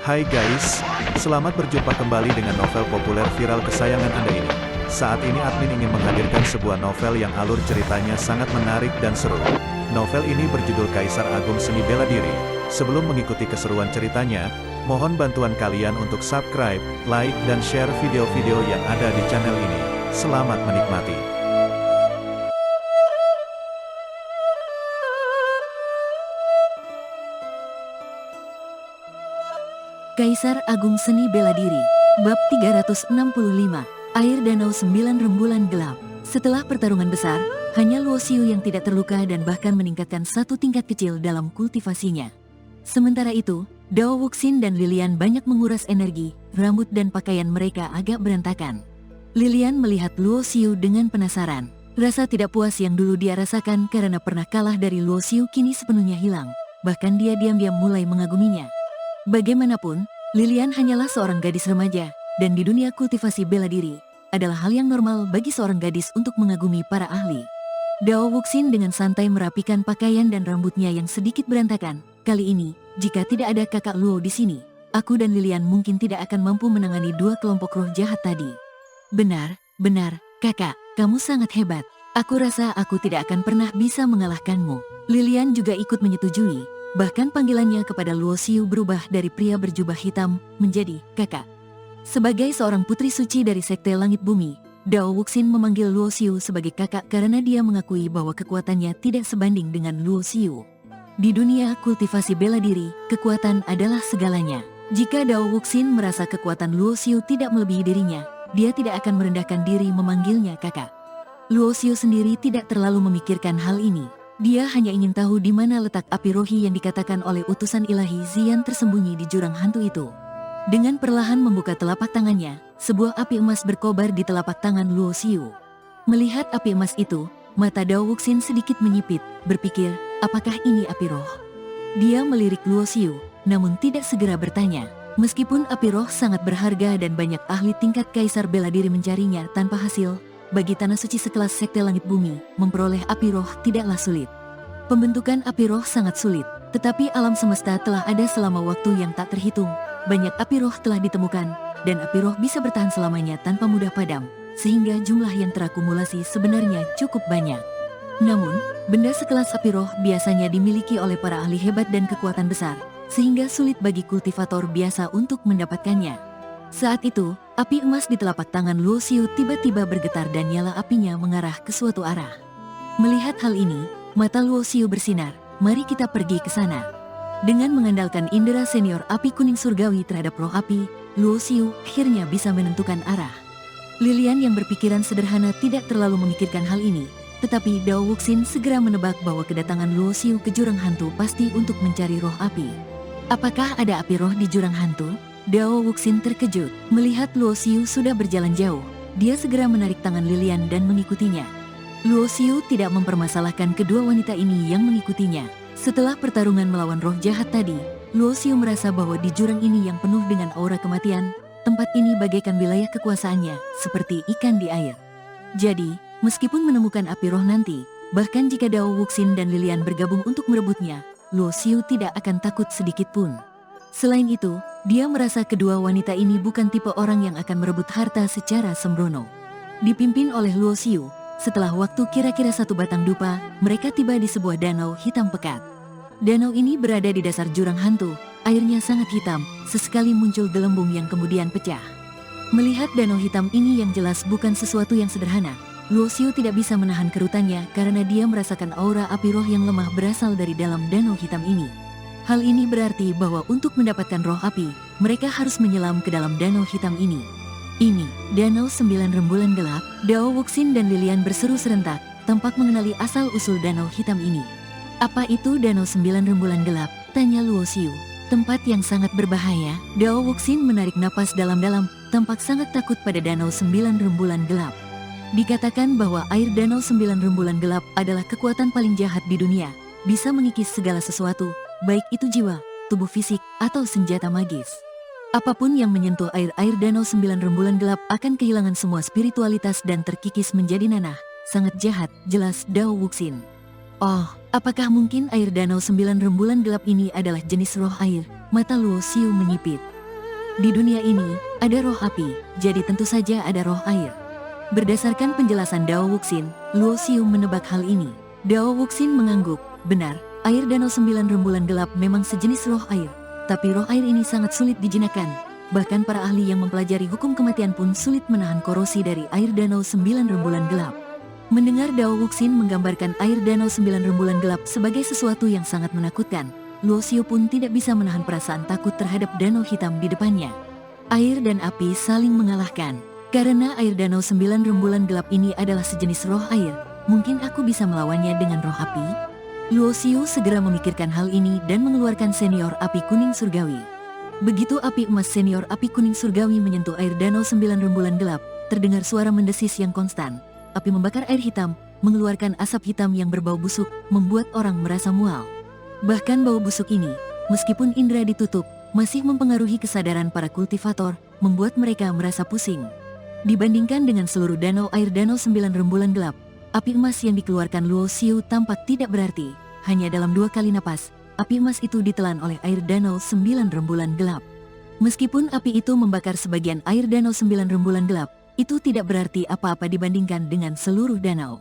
Hai guys, selamat berjumpa kembali dengan novel populer viral kesayangan Anda ini. Saat ini admin ingin menghadirkan sebuah novel yang alur ceritanya sangat menarik dan seru. Novel ini berjudul Kaisar Agung Seni Bela Diri. Sebelum mengikuti keseruan ceritanya, mohon bantuan kalian untuk subscribe, like, dan share video-video yang ada di channel ini. Selamat menikmati. Kaisar Agung Seni Bela Diri, Bab 365, Air Danau 9 Rembulan Gelap. Setelah pertarungan besar, hanya Luo Xiu yang tidak terluka dan bahkan meningkatkan satu tingkat kecil dalam kultivasinya. Sementara itu, Dao Wuxin dan Lilian banyak menguras energi, rambut dan pakaian mereka agak berantakan. Lilian melihat Luo Xiu dengan penasaran. Rasa tidak puas yang dulu dia rasakan karena pernah kalah dari Luo Xiu kini sepenuhnya hilang. Bahkan dia diam-diam mulai mengaguminya. Bagaimanapun, Lilian hanyalah seorang gadis remaja, dan di dunia kultivasi bela diri, adalah hal yang normal bagi seorang gadis untuk mengagumi para ahli. Dao Wuxin dengan santai merapikan pakaian dan rambutnya yang sedikit berantakan. Kali ini, jika tidak ada kakak Luo di sini, aku dan Lilian mungkin tidak akan mampu menangani dua kelompok roh jahat tadi. Benar, kakak, kamu sangat hebat. Aku rasa aku tidak akan pernah bisa mengalahkanmu. Lilian juga ikut menyetujui. Bahkan panggilannya kepada Luo Xiu berubah dari pria berjubah hitam menjadi kakak. Sebagai seorang putri suci dari Sekte Langit Bumi, Dao Wuxin memanggil Luo Xiu sebagai kakak karena dia mengakui bahwa kekuatannya tidak sebanding dengan Luo Xiu. Di dunia kultivasi bela diri, kekuatan adalah segalanya. Jika Dao Wuxin merasa kekuatan Luo Xiu tidak melebihi dirinya, dia tidak akan merendahkan diri memanggilnya kakak. Luo Xiu sendiri tidak terlalu memikirkan hal ini. Dia hanya ingin tahu di mana letak api rohi yang dikatakan oleh utusan ilahi Xian tersembunyi di jurang hantu itu. Dengan perlahan membuka telapak tangannya, sebuah api emas berkobar di telapak tangan Luo Xiu. Melihat api emas itu, mata Dao Wuxin sedikit menyipit, berpikir, apakah ini api roh? Dia melirik Luo Xiu, namun tidak segera bertanya. Meskipun api roh sangat berharga dan banyak ahli tingkat kaisar bela diri mencarinya tanpa hasil, bagi tanah suci sekelas Sekte Langit Bumi, memperoleh api roh tidaklah sulit. Pembentukan api roh sangat sulit, tetapi alam semesta telah ada selama waktu yang tak terhitung. Banyak api roh telah ditemukan, dan api roh bisa bertahan selamanya tanpa mudah padam, sehingga jumlah yang terakumulasi sebenarnya cukup banyak. Namun, benda sekelas api roh biasanya dimiliki oleh para ahli hebat dan kekuatan besar, sehingga sulit bagi kultivator biasa untuk mendapatkannya. Saat itu, api emas di telapak tangan Luo Xiu tiba-tiba bergetar dan nyala apinya mengarah ke suatu arah. Melihat hal ini, mata Luo Xiu bersinar, mari kita pergi ke sana. Dengan mengandalkan indera senior api kuning surgawi terhadap roh api, Luo Xiu akhirnya bisa menentukan arah. Lilian yang berpikiran sederhana tidak terlalu memikirkan hal ini, tetapi Dao Wuxin segera menebak bahwa kedatangan Luo Xiu ke jurang hantu pasti untuk mencari roh api. Apakah ada api roh di jurang hantu? Dao Wuxin terkejut. Melihat Luo Xiu sudah berjalan jauh, dia segera menarik tangan Lilian dan mengikutinya. Luo Xiu tidak mempermasalahkan kedua wanita ini yang mengikutinya. Setelah pertarungan melawan roh jahat tadi, Luo Xiu merasa bahwa di jurang ini yang penuh dengan aura kematian, tempat ini bagaikan wilayah kekuasaannya, seperti ikan di air. Jadi, meskipun menemukan api roh nanti, bahkan jika Dao Wuxin dan Lilian bergabung untuk merebutnya, Luo Xiu tidak akan takut sedikit pun. Selain itu, dia merasa kedua wanita ini bukan tipe orang yang akan merebut harta secara sembrono. Dipimpin oleh Luo Xiu, setelah waktu kira-kira 1 batang dupa, mereka tiba di sebuah danau hitam pekat. Danau ini berada di dasar jurang hantu, airnya sangat hitam, sesekali muncul gelembung yang kemudian pecah. Melihat danau hitam ini yang jelas bukan sesuatu yang sederhana, Luo Xiu tidak bisa menahan kerutannya karena dia merasakan aura api roh yang lemah berasal dari dalam danau hitam ini. Hal ini berarti bahwa untuk mendapatkan roh api, mereka harus menyelam ke dalam danau hitam ini. Ini, Danau 9 Rembulan Gelap. Dao Wuxin dan Lilian berseru serentak, tampak mengenali asal-usul danau hitam ini. Apa itu Danau 9 Rembulan Gelap? Tanya Luo Xiu. Tempat yang sangat berbahaya. Dao Wuxin menarik napas dalam-dalam, tampak sangat takut pada Danau 9 Rembulan Gelap. Dikatakan bahwa air Danau 9 Rembulan Gelap adalah kekuatan paling jahat di dunia, bisa mengikis segala sesuatu, baik itu jiwa, tubuh fisik, atau senjata magis. Apapun yang menyentuh air-air Danau 9 Rembulan Gelap akan kehilangan semua spiritualitas dan terkikis menjadi nanah. Sangat jahat, jelas Dao Wuxin. Oh, apakah mungkin air Danau 9 Rembulan Gelap ini adalah jenis roh air? Mata Luo Xiu menyipit. Di dunia ini, ada roh api, jadi tentu saja ada roh air. Berdasarkan penjelasan Dao Wuxin, Luo Xiu menebak hal ini. Dao Wuxin mengangguk, benar, air danau 9 rembulan gelap memang sejenis roh air. Tapi roh air ini sangat sulit dijinakan. Bahkan para ahli yang mempelajari hukum kematian pun sulit menahan korosi dari air danau 9 rembulan gelap. Mendengar Dao Wuxin menggambarkan air danau 9 rembulan gelap sebagai sesuatu yang sangat menakutkan, Luo Xiu pun tidak bisa menahan perasaan takut terhadap danau hitam di depannya. Air dan api saling mengalahkan. Karena air danau 9 rembulan gelap ini adalah sejenis roh air, mungkin aku bisa melawannya dengan roh api? Luo Xiu segera memikirkan hal ini dan mengeluarkan senior api kuning surgawi. Begitu api emas senior api kuning surgawi menyentuh air danau 9 rembulan gelap, terdengar suara mendesis yang konstan. Api membakar air hitam, mengeluarkan asap hitam yang berbau busuk, membuat orang merasa mual. Bahkan bau busuk ini, meskipun indera ditutup, masih mempengaruhi kesadaran para kultivator, membuat mereka merasa pusing. Dibandingkan dengan seluruh danau air danau 9 rembulan gelap, api emas yang dikeluarkan Luo Xiu tampak tidak berarti. Hanya dalam 2 kali napas, api emas itu ditelan oleh air danau 9 rembulan gelap. Meskipun api itu membakar sebagian air danau 9 rembulan gelap, itu tidak berarti apa-apa dibandingkan dengan seluruh danau.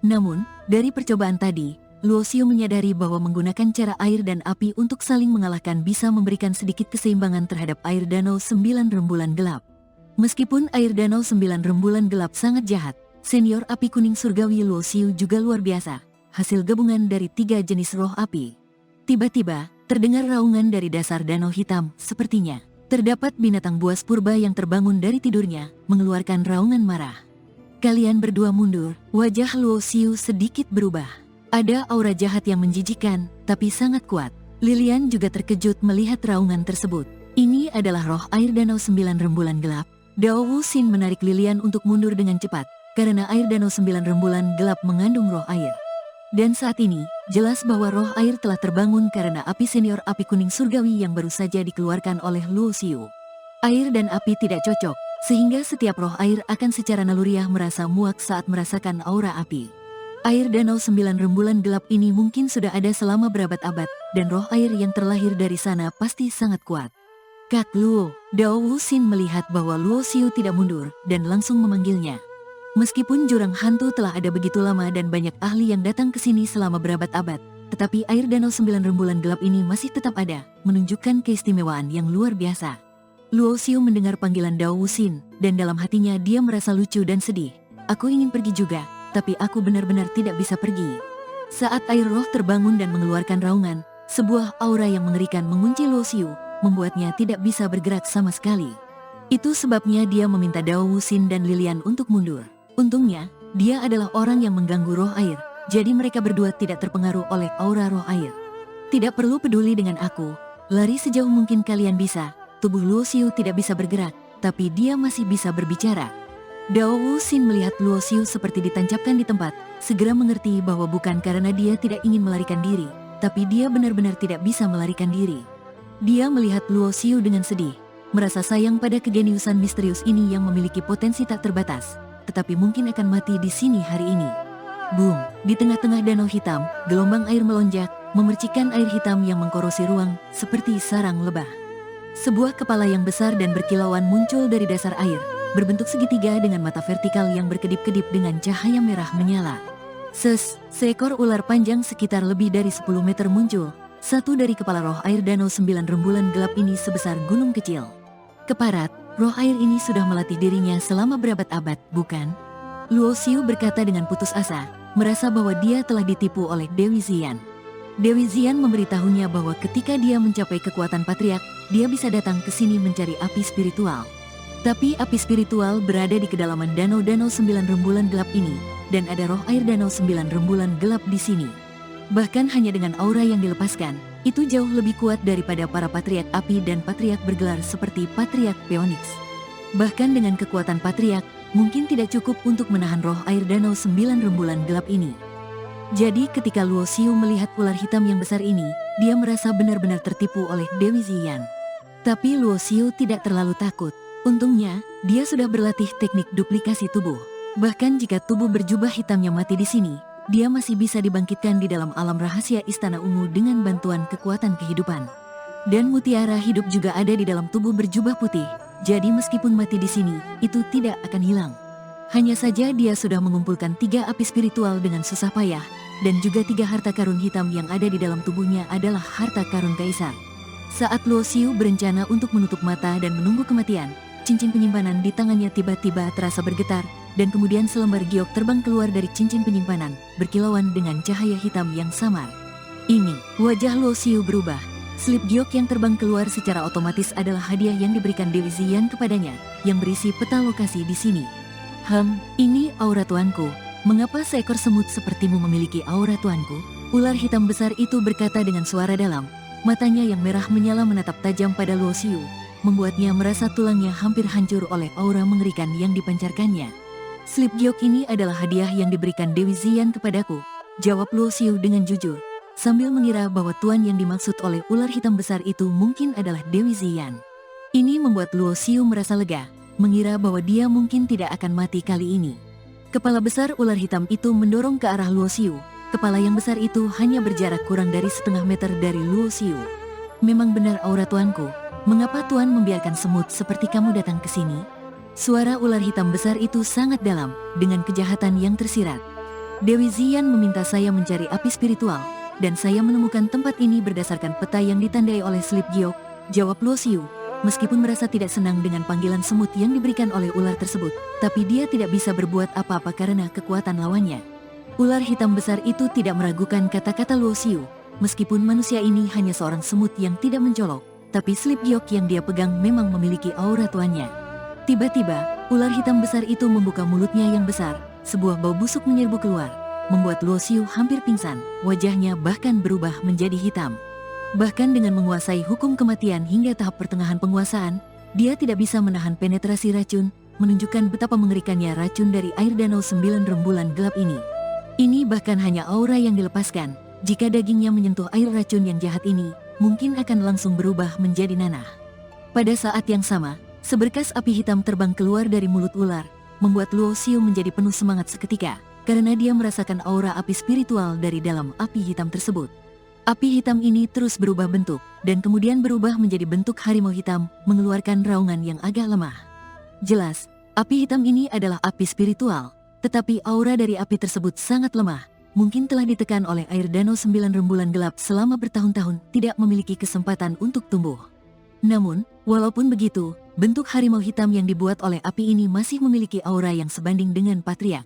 Namun, dari percobaan tadi, Luo Xiu menyadari bahwa menggunakan cara air dan api untuk saling mengalahkan bisa memberikan sedikit keseimbangan terhadap air danau 9 rembulan gelap. Meskipun air danau 9 rembulan gelap sangat jahat, senior api kuning surgawi Luo Xiu juga luar biasa, hasil gabungan dari 3 jenis roh api. Tiba-tiba, terdengar raungan dari dasar danau hitam, sepertinya terdapat binatang buas purba yang terbangun dari tidurnya, mengeluarkan raungan marah. Kalian berdua mundur, wajah Luo Xiu sedikit berubah. Ada aura jahat yang menjijikkan, tapi sangat kuat. Lilian juga terkejut melihat raungan tersebut. Ini adalah roh air danau 9 rembulan gelap. Dao Wuxin menarik Lilian untuk mundur dengan cepat, karena air danau 9 rembulan gelap mengandung roh air. Dan saat ini, jelas bahwa roh air telah terbangun karena api senior api kuning surgawi yang baru saja dikeluarkan oleh Luo Xiu. Air dan api tidak cocok, sehingga setiap roh air akan secara naluriah merasa muak saat merasakan aura api. Air danau 9 rembulan gelap ini mungkin sudah ada selama berabad-abad, dan roh air yang terlahir dari sana pasti sangat kuat. Kak Luo, Dao Wuxin melihat bahwa Luo Xiu tidak mundur, dan langsung memanggilnya. Meskipun jurang hantu telah ada begitu lama dan banyak ahli yang datang ke sini selama berabad-abad, tetapi air danau 9 rembulan gelap ini masih tetap ada, menunjukkan keistimewaan yang luar biasa. Luo Xiu mendengar panggilan Dao Wuxin, dan dalam hatinya dia merasa lucu dan sedih. Aku ingin pergi juga, tapi aku benar-benar tidak bisa pergi. Saat air roh terbangun dan mengeluarkan raungan, sebuah aura yang mengerikan mengunci Luo Xiu, membuatnya tidak bisa bergerak sama sekali. Itu sebabnya dia meminta Dao Wuxin dan Lilian untuk mundur. Untungnya, dia adalah orang yang mengganggu roh air, jadi mereka berdua tidak terpengaruh oleh aura roh air. Tidak perlu peduli dengan aku, lari sejauh mungkin kalian bisa. Tubuh Luo Xiu tidak bisa bergerak, tapi dia masih bisa berbicara. Dao Wuxin melihat Luo Xiu seperti ditancapkan di tempat, segera mengerti bahwa bukan karena dia tidak ingin melarikan diri, tapi dia benar-benar tidak bisa melarikan diri. Dia melihat Luo Xiu dengan sedih, merasa sayang pada kegeniusan misterius ini yang memiliki potensi tak terbatas, tetapi mungkin akan mati di sini hari ini. Boom! Di tengah-tengah danau hitam, gelombang air melonjak, memercikkan air hitam yang mengkorosi ruang, seperti sarang lebah. Sebuah kepala yang besar dan berkilauan muncul dari dasar air, berbentuk segitiga dengan mata vertikal yang berkedip-kedip dengan cahaya merah menyala. Seekor ular panjang sekitar lebih dari 10 meter muncul. Satu dari kepala roh air danau 9 rembulan gelap ini sebesar gunung kecil. Keparat, roh air ini sudah melatih dirinya selama berabad-abad, bukan? Luo Xiu berkata dengan putus asa, merasa bahwa dia telah ditipu oleh Dewi Xian. Dewi Xian memberitahunya bahwa ketika dia mencapai kekuatan patriark, dia bisa datang ke sini mencari api spiritual. Tapi api spiritual berada di kedalaman danau-danau 9 rembulan gelap ini, dan ada roh air danau 9 rembulan gelap di sini. Bahkan hanya dengan aura yang dilepaskan, itu jauh lebih kuat daripada para patriark api dan patriark bergelar seperti patriark Phoenix. Bahkan dengan kekuatan patriark, mungkin tidak cukup untuk menahan roh air danau 9 rembulan gelap ini. Jadi ketika Luo Xiu melihat ular hitam yang besar ini, dia merasa benar-benar tertipu oleh Dewi Xian. Tapi Luo Xiu tidak terlalu takut. Untungnya, dia sudah berlatih teknik duplikasi tubuh. Bahkan jika tubuh berjubah hitamnya mati di sini, dia masih bisa dibangkitkan di dalam alam rahasia Istana Ungu dengan bantuan kekuatan kehidupan. Dan mutiara hidup juga ada di dalam tubuh berjubah putih. Jadi meskipun mati di sini, itu tidak akan hilang. Hanya saja dia sudah mengumpulkan 3 api spiritual dengan susah payah, dan juga 3 harta karun hitam yang ada di dalam tubuhnya adalah harta karun kaisar. Saat Luo Xiu berencana untuk menutup mata dan menunggu kematian, cincin penyimpanan di tangannya tiba-tiba terasa bergetar, dan kemudian selembar giok terbang keluar dari cincin penyimpanan, berkilauan dengan cahaya hitam yang samar. Ini, wajah Luo Xiu berubah. Slip giok yang terbang keluar secara otomatis adalah hadiah yang diberikan Dewi Ziyan kepadanya, yang berisi peta lokasi di sini. Ini aura tuanku. Mengapa seekor semut sepertimu memiliki aura tuanku? Ular hitam besar itu berkata dengan suara dalam. Matanya yang merah menyala menatap tajam pada Luo Xiu, membuatnya merasa tulangnya hampir hancur oleh aura mengerikan yang dipancarkannya. Slip giok ini adalah hadiah yang diberikan Dewi Ziyan kepadaku, jawab Luo Xiu dengan jujur, sambil mengira bahwa tuan yang dimaksud oleh ular hitam besar itu mungkin adalah Dewi Ziyan. Ini membuat Luo Xiu merasa lega, mengira bahwa dia mungkin tidak akan mati kali ini. Kepala besar ular hitam itu mendorong ke arah Luo Xiu. Kepala yang besar itu hanya berjarak kurang dari setengah meter dari Luo Xiu. Memang benar aura tuanku, mengapa tuan membiarkan semut seperti kamu datang ke sini? Suara ular hitam besar itu sangat dalam, dengan kejahatan yang tersirat. Dewi Ziyan meminta saya mencari api spiritual, dan saya menemukan tempat ini berdasarkan peta yang ditandai oleh slip giok, jawab Luo Xiu. Meskipun merasa tidak senang dengan panggilan semut yang diberikan oleh ular tersebut, tapi dia tidak bisa berbuat apa-apa karena kekuatan lawannya. Ular hitam besar itu tidak meragukan kata-kata Luo Xiu. Meskipun manusia ini hanya seorang semut yang tidak mencolok, tapi slip giok yang dia pegang memang memiliki aura tuannya. Tiba-tiba, ular hitam besar itu membuka mulutnya yang besar, sebuah bau busuk menyerbu keluar, membuat Luo Xiu hampir pingsan, wajahnya bahkan berubah menjadi hitam. Bahkan dengan menguasai hukum kematian hingga tahap pertengahan penguasaan, dia tidak bisa menahan penetrasi racun, menunjukkan betapa mengerikannya racun dari air danau 9 rembulan gelap ini. Ini bahkan hanya aura yang dilepaskan, jika dagingnya menyentuh air racun yang jahat ini, mungkin akan langsung berubah menjadi nanah. Pada saat yang sama, seberkas api hitam terbang keluar dari mulut ular, membuat Luo Xiu menjadi penuh semangat seketika, karena dia merasakan aura api spiritual dari dalam api hitam tersebut. Api hitam ini terus berubah bentuk, dan kemudian berubah menjadi bentuk harimau hitam, mengeluarkan raungan yang agak lemah. Jelas, api hitam ini adalah api spiritual, tetapi aura dari api tersebut sangat lemah, mungkin telah ditekan oleh air danau 9 rembulan gelap selama bertahun-tahun tidak memiliki kesempatan untuk tumbuh. Namun, walaupun begitu, bentuk harimau hitam yang dibuat oleh api ini masih memiliki aura yang sebanding dengan Patriark.